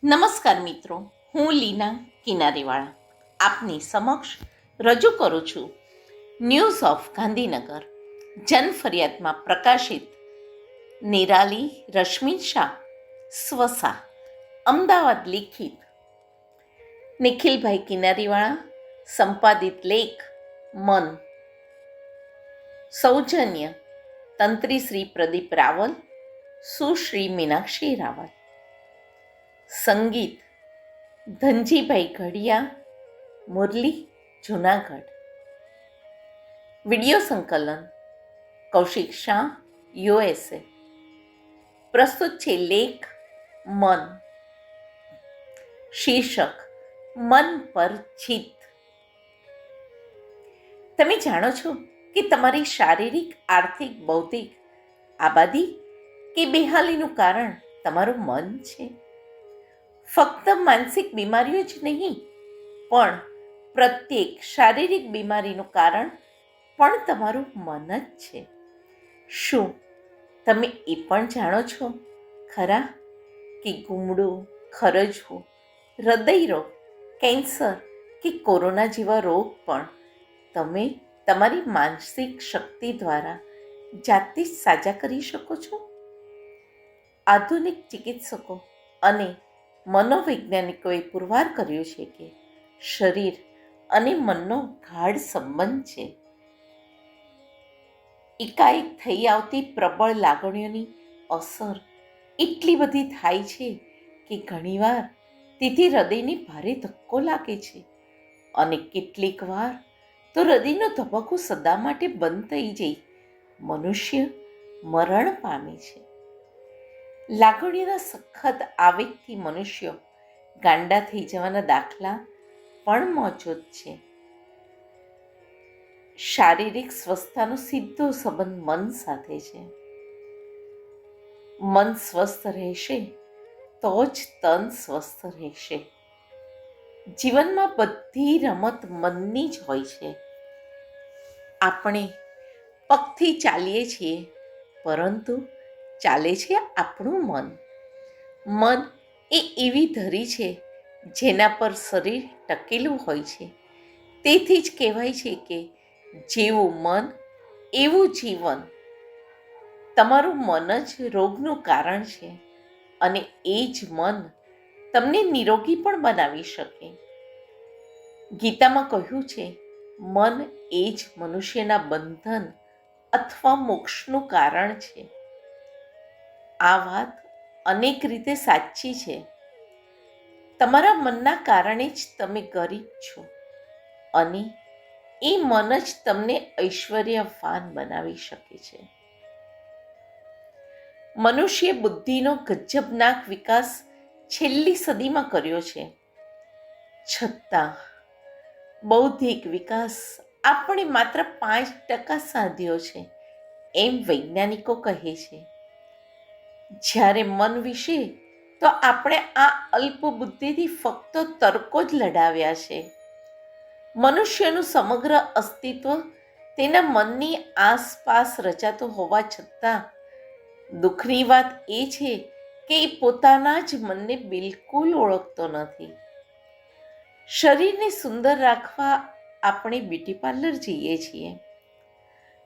નમસ્કાર મિત્રો, હું લીના કિનારીવાળા આપની સમક્ષ રજૂ કરું છું ન્યૂઝ ઓફ ગાંધીનગર જનફરિયાદમાં પ્રકાશિત નિરાલી રશ્મિ શાહ સ્વસા અમદાવાદ લિખિત નિખિલભાઈ કિનારીવાળા સંપાદિત લેખ મન સૌજન્ય તંત્રી શ્રી પ્રદીપ રાવલ સુશ્રી મીનાક્ષી રાવલ સંગીત ધનજીભાઈ ઘડિયા મુરલી જુનાગઢ વિડિયો સંકલન કૌશિક શાહ યુએસએ પ્રસ્તુત છે લેખ મન શીર્ષક મન પર જીત તમે જાણો છો કે તમારી શારીરિક આર્થિક બૌદ્ધિક આબાદી કે બેહાલીનું કારણ તમારું મન છે. ફક્ત માનસિક બીમારીઓ જ નહીં, પણ પ્રત્યેક શારીરિક બીમારીનું કારણ પણ તમારું મન જ છે. શું તમે એ પણ જાણો છો ખરા કે ગુમડું, ખરજવું, હૃદયરોગ, કેન્સર કે કોરોના જેવા રોગ પણ તમે તમારી માનસિક શક્તિ દ્વારા જાતે જ સાજા કરી શકો છો? આધુનિક ચિકિત્સકો અને મનોવૈજ્ઞાનિકોએ પુરવાર કર્યું છે કે શરીર અને મનનો ગાઢ સંબંધ છે. એકાએક થઈ આવતી પ્રબળ લાગણીઓની અસર એટલી બધી થાય છે કે ઘણીવાર તેથી હૃદયને ભારે ધક્કો લાગે છે અને કેટલીક વાર તો હૃદયનો ધબક્કો સદા માટે બંધ થઈ જઈ મનુષ્ય મરણ પામે છે. લાગણીઓના સખત આવેગથી મનુષ્યો ગાંડા થઈ જવાના દાખલા પણ મોજૂદ છે. શારીરિક સ્વસ્થતાનો સીધો સંબંધ મન સાથે છે. મન સ્વસ્થ રહેશે તો જ તન સ્વસ્થ રહેશે. જીવનમાં બધી રમત મનની જ હોય છે. આપણે પગથી ચાલીએ છીએ, પરંતુ ચાલે છે આપણું મન. મન એ એવી ધરી છે જેના પર શરીર ટકેલું હોય છે. તેથી જ કહેવાય છે કે જેવું મન એવું જીવન. તમારું મન જ રોગનું કારણ છે અને એ જ મન તમને નિરોગી પણ બનાવી શકે. ગીતામાં કહ્યું છે, મન એ જ મનુષ્યના બંધન અથવા મોક્ષનું કારણ છે. આ વાત અનેક રીતે સાચી છે. તમારા મનના કારણે જ તમે ગરીબ છો અને એ મન જ તમને ઐશ્વર્યવાન બનાવી શકે છે. મનુષ્ય બુદ્ધિનો ગજબનાક વિકાસ છેલ્લી સદીમાં કર્યો છે. છતાં બૌદ્ધિક વિકાસ આપણે માત્ર 5% સાધ્યો છે એમ વૈજ્ઞાનિકો કહે છે. જ્યારે મન વિશે તો આપણે આ અલ્પ બુદ્ધિથી ફક્ત તર્કો જ લડાવ્યા છે. મનુષ્યનું સમગ્ર અસ્તિત્વ તેના મનની આસપાસ રચાતું હોવા છતાં દુઃખની વાત એ છે કે એ પોતાના જ મનને બિલકુલ ઓળખતો નથી. શરીરને સુંદર રાખવા આપણે બ્યુટી પાર્લર જઈએ છીએ.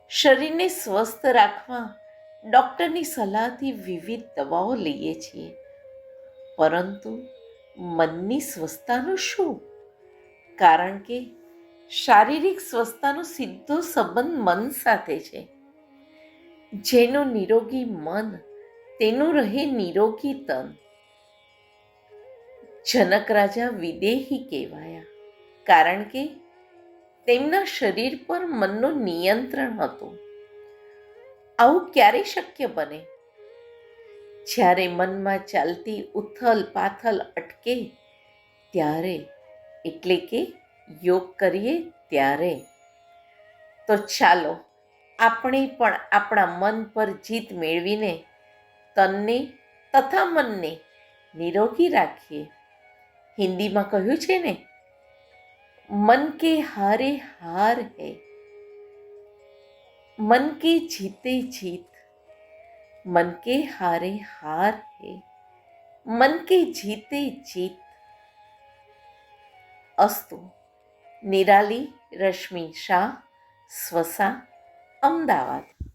શરીરને સ્વસ્થ રાખવા ડૉક્ટરની સલાહથી વિવિધ દવાઓ લઈએ છીએ. પરંતુ મનની સ્વસ્થતાનું શું? કારણ કે શારીરિક સ્વસ્થતાનો સીધો સંબંધ મન સાથે છે. જેનું નિરોગી મન તેનું રહે નિરોગી તન. જનક રાજા વિદેહી કહેવાયા કારણ કે તેમના શરીર પર મનનું નિયંત્રણ હતું. આવું ક્યારે શક્ય બને? જ્યારે મનમાં ચાલતી ઉથલ પાથલ અટકે ત્યારે, એટલે કે યોગ કરીએ ત્યારે. તો ચાલો આપણે પણ આપણા મન પર જીત મેળવીને તનને તથા મનને નિરોગી રાખીએ. હિન્દીમાં કહ્યું છે ને, મન કે હારે હાર હૈ, मन के जीते जीत, मन के हारे हार है. મન કે જીતે જીત. અસ્તુ. નિરાલી રશ્મિ શાહ, સ્વસા, અમદાવાદ.